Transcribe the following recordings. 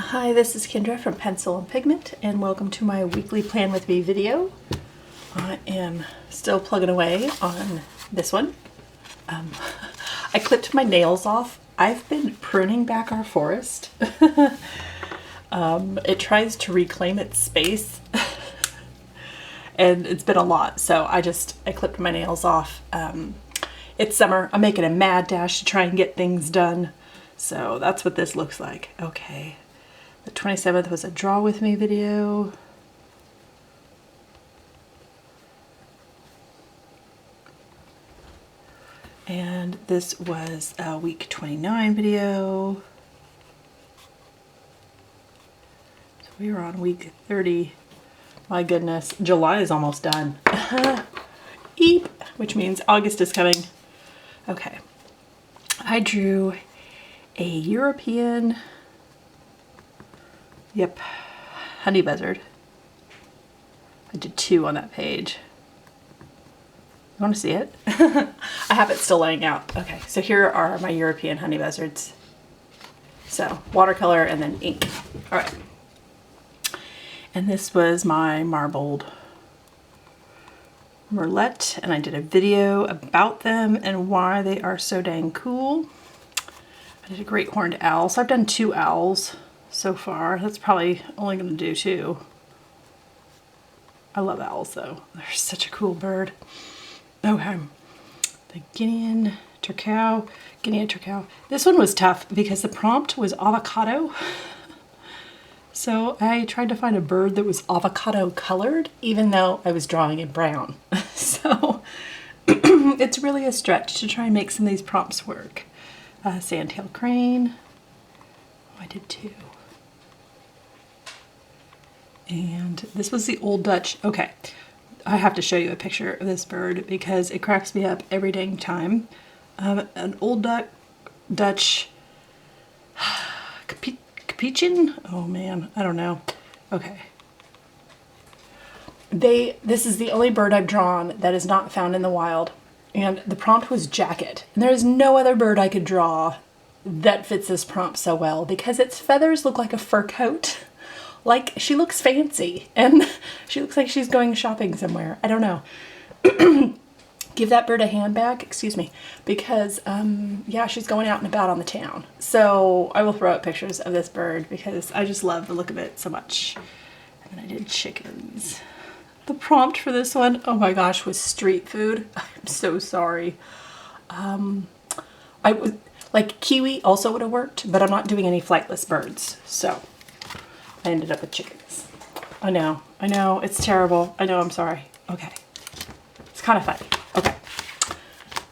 Hi, this is Kendra from Pencil and Pigment, and welcome to my weekly Plan With Me video. I am still plugging away on this one. I clipped my nails off. I've been pruning back our forest. It tries to reclaim its space, and it's been a lot, so I clipped my nails off. It's summer. I'm making a mad dash to try and get things done. So that's what this looks like. Okay. The 27th was a Draw With Me video. And this was a week 29 video. So we were on week 30. My goodness, July is almost done. Eep, which means August is coming. Okay. I drew a European, honey buzzard. I did 2 on that page. You want to see it? I have it still laying out. Okay, so here are my European honey buzzards. So watercolor and then ink. All right. And this was my marbled merlet, and I did a video about them and why they are so dang cool. I did a great horned owl. So I've done 2 owls so far. That's probably only going to do 2. I love owls though. They're such a cool bird. Okay. The Guinean Turcao. This one was tough because the prompt was avocado. So I tried to find a bird that was avocado colored, even though I was drawing in brown. So it's really a stretch to try and make some of these prompts work. Sandtail crane. Oh, I did 2. And this was the Old Dutch. Okay, I have to show you a picture of this bird because it cracks me up every dang time. An Old Dutch Capuchin? Oh man, I don't know. Okay. This is the only bird I've drawn that is not found in the wild. And the prompt was jacket. And there's no other bird I could draw that fits this prompt so well because its feathers look like a fur coat. Like, she looks fancy and she looks like she's going shopping somewhere. I don't know. Give that bird a handbag, excuse me, because yeah, she's going out and about on the town. So I will throw out pictures of this bird because I just love the look of it so much. And then I did chickens. The prompt for this one, oh my gosh, was street food. I'm so sorry. I would like kiwi also would have worked, but I'm not doing any flightless birds. So I ended up with chickens. I know, it's terrible. I know, I'm sorry. Okay. It's kind of funny. Okay.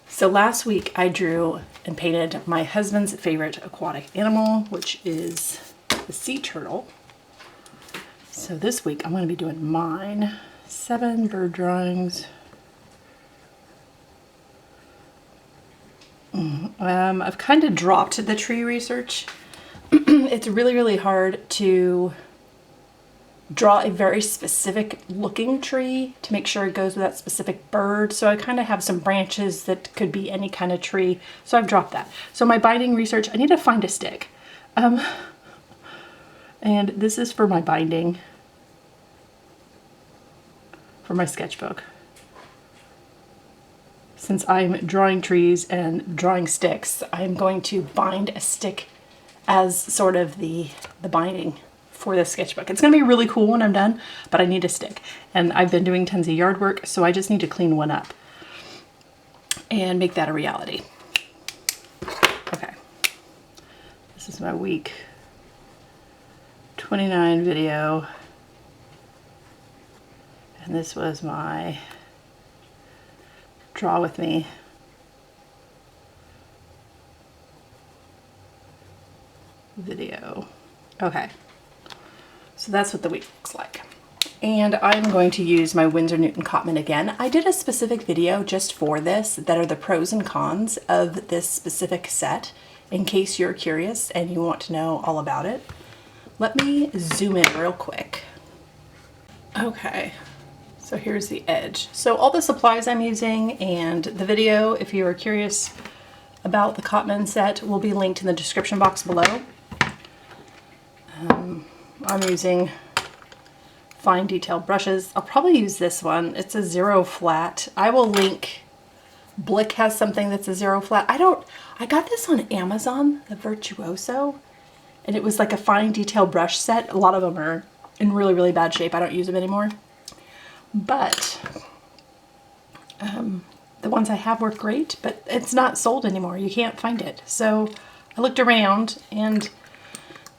So last week I drew and painted my husband's favorite aquatic animal, which is the sea turtle. So this week I'm going to be doing mine. 7 bird drawings. I've kind of dropped the tree research. It's really, really hard to draw a very specific looking tree to make sure it goes with that specific bird. So I kind of have some branches that could be any kind of tree. So I've dropped that. So my binding research, I need to find a stick. And this is for my binding. For my sketchbook. Since I'm drawing trees and drawing sticks, I'm going to bind a stick as sort of the binding for this sketchbook. It's going to be really cool when I'm done, but I need a stick. And I've been doing tons of yard work, so I just need to clean one up and make that a reality. Okay. This is my week 29 video. And this was my Draw With Me video. Okay, so that's what the week looks like. And I'm going to use my Winsor Newton Cotman again. I did a specific video just for this that are the pros and cons of this specific set in case you're curious and you want to know all about it. Let me zoom in real quick. Okay. So here's the edge. So all the supplies I'm using and the video, if you are curious about the Cotman set, will be linked in the description box below. I'm using fine detail brushes. I'll probably use this one. It's a 0 flat. I will link, Blick has something that's a 0 flat. I got this on Amazon, the Virtuoso, and it was like a fine detail brush set. A lot of them are in really, really bad shape. I don't use them anymore. But the ones I have work great, but it's not sold anymore. You can't find it. So I looked around, and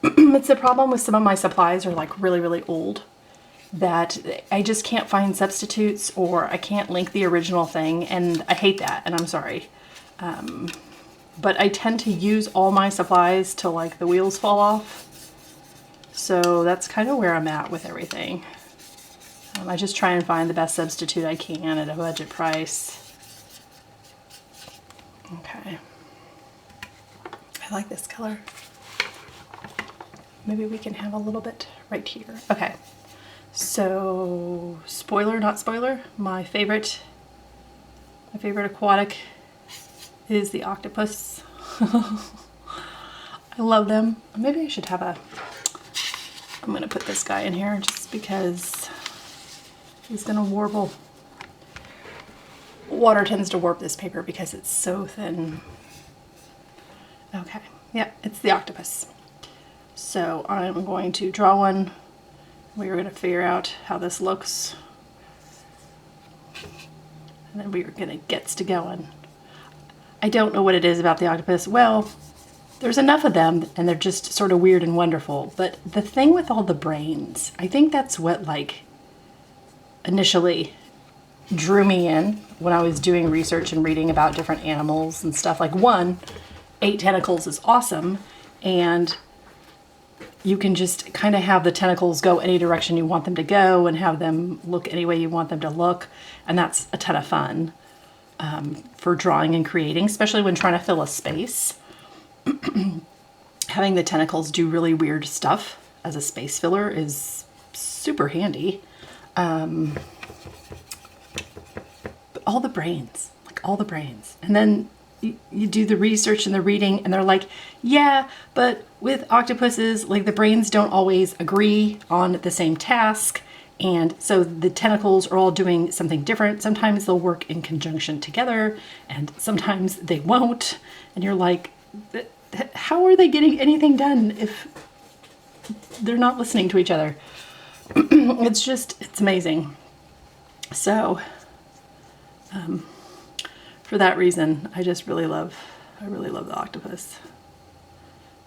it's the problem with some of my supplies are like really, really old, that I just can't find substitutes, or I can't link the original thing, and I hate that, and I'm sorry. But I tend to use all my supplies till like the wheels fall off. So that's kind of where I'm at with everything. I just try and find the best substitute I can at a budget price. Okay. I like this color. Maybe we can have a little bit right here. Okay. So, spoiler, not spoiler, my favorite aquatic is the octopus. I love them. Maybe I should have I'm gonna put this guy in here just because he's gonna warble. Water tends to warp this paper because it's so thin. Okay, yeah, it's the octopus. So I'm going to draw one. We are going to figure out how this looks. And then we are going to get to going. I don't know what it is about the octopus. Well, there's enough of them and they're just sort of weird and wonderful. But the thing with all the brains, I think that's what like initially drew me in when I was doing research and reading about different animals and stuff. Like 8 tentacles is awesome, and you can just kind of have the tentacles go any direction you want them to go and have them look any way you want them to look. And that's a ton of fun for drawing and creating, especially when trying to fill a space. Having the tentacles do really weird stuff as a space filler is super handy. But all the brains, like all the brains. And then you do the research and the reading, and they're like, yeah, but with octopuses, like the brains don't always agree on the same task. And so the tentacles are all doing something different. Sometimes they'll work in conjunction together, and sometimes they won't. And you're like, how are they getting anything done if they're not listening to each other? It's amazing. So, for that reason, I really love the octopus.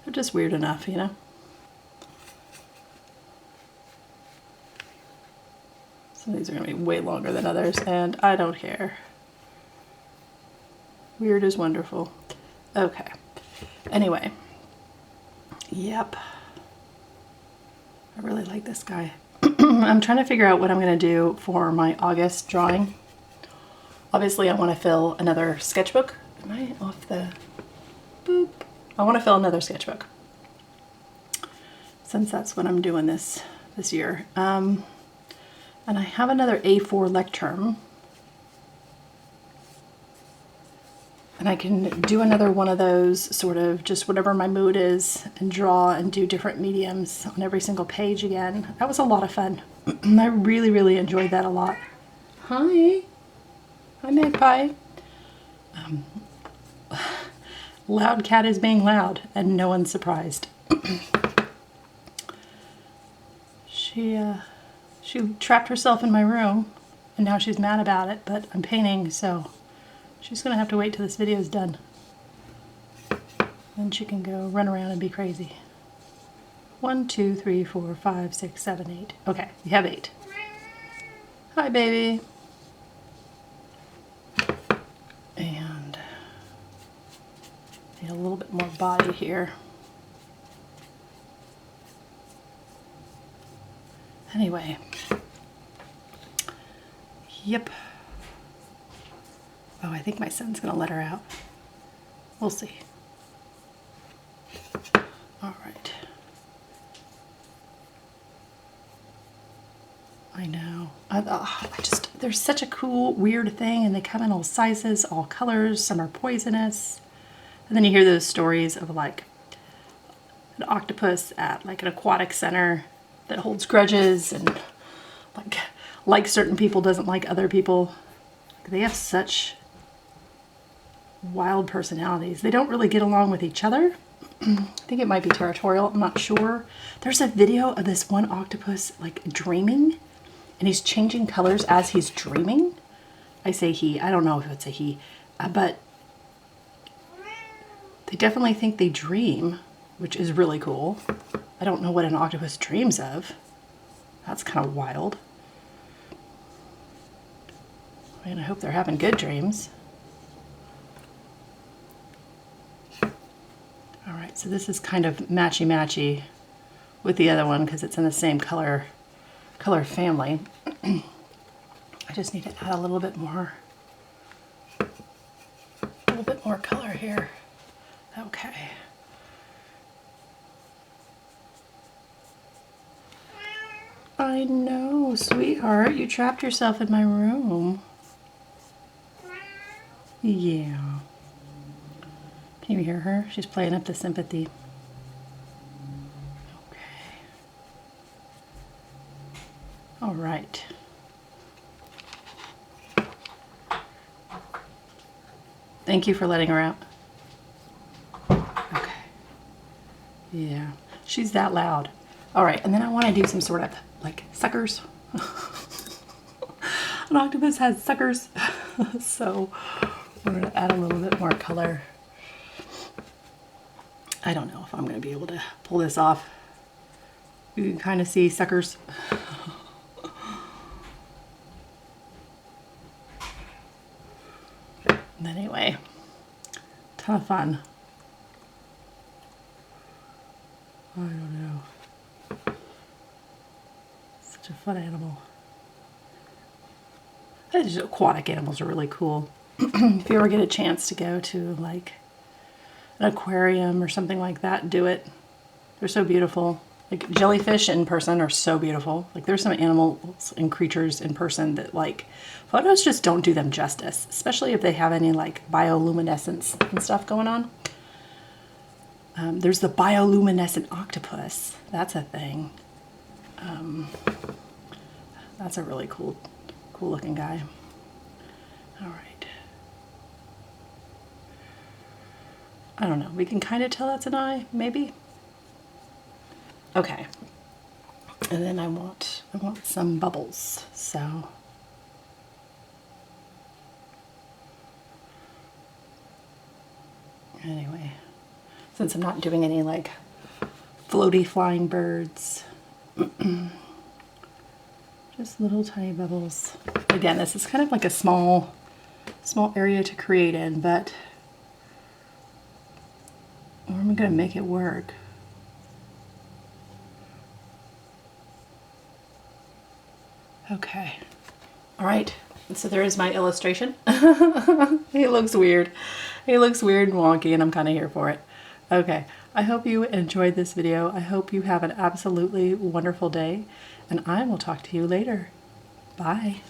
They're just weird enough, you know? Some of these are gonna be way longer than others, and I don't care. Weird is wonderful. Okay. Anyway. Yep. I really like this guy. I'm trying to figure out what I'm gonna do for my August drawing. Obviously, I want to fill another sketchbook. Am I off the boop? I want to fill another sketchbook, since that's what I'm doing this year. And I have another A4 lectern, and I can do another one of those, sort of just whatever my mood is, and draw and do different mediums on every single page again. That was a lot of fun. I really, really enjoyed that a lot. Hi. Hi, Magpie. Loud cat is being loud, and no one's surprised. She trapped herself in my room, and now she's mad about it, but I'm painting, so she's gonna have to wait till this video is done. Then she can go run around and be crazy. 1, 2, 3, 4, 5, 6, 7, 8. Okay, we have 8. Hi, baby. And need a little bit more body here. Anyway, yep. Oh, I think my son's gonna let her out. We'll see. All right. I know. They're such a cool, weird thing, and they come in all sizes, all colors. Some are poisonous. And then you hear those stories of like an octopus at like an aquatic center that holds grudges and like certain people, doesn't like other people. They have such wild personalities. They don't really get along with each other. I think it might be territorial, I'm not sure. There's a video of this one octopus like dreaming, and he's changing colors as he's dreaming. I say he, I don't know if it's a he, but they definitely think they dream, which is really cool. I don't know what an octopus dreams of. That's kind of wild. I mean, I hope they're having good dreams. All right, so this is kind of matchy-matchy with the other one because it's in the same color family. I just need to add a little bit more color here. Okay. I know, sweetheart, you trapped yourself in my room. Yeah. Can you hear her? She's playing up the sympathy. Okay. All right. Thank you for letting her out. Okay. Yeah, she's that loud. All right, and then I want to do some sort of like suckers. An octopus has suckers. So we're going to add a little bit more color. I don't know if I'm going to be able to pull this off. You can kind of see suckers. Anyway, ton of fun. I don't know. Such a fun animal. These aquatic animals are really cool. If you ever get a chance to go to like an aquarium or something like that, do it. They're so beautiful. Like jellyfish in person are so beautiful. Like there's some animals and creatures in person that like photos just don't do them justice, especially if they have any like bioluminescence and stuff going on. There's the bioluminescent octopus. That's a thing. That's a really cool looking guy. All right. I don't know. We can kind of tell that's an eye, maybe. Okay. And then I want some bubbles. So anyway, since I'm not doing any like floaty flying birds, just little tiny bubbles. Again, this is kind of like a small area to create in, but I'm gonna make it work. Okay. All right. So there is my illustration. He looks weird. He looks weird and wonky, and I'm kind of here for it. Okay. I hope you enjoyed this video. I hope you have an absolutely wonderful day, and I will talk to you later. Bye.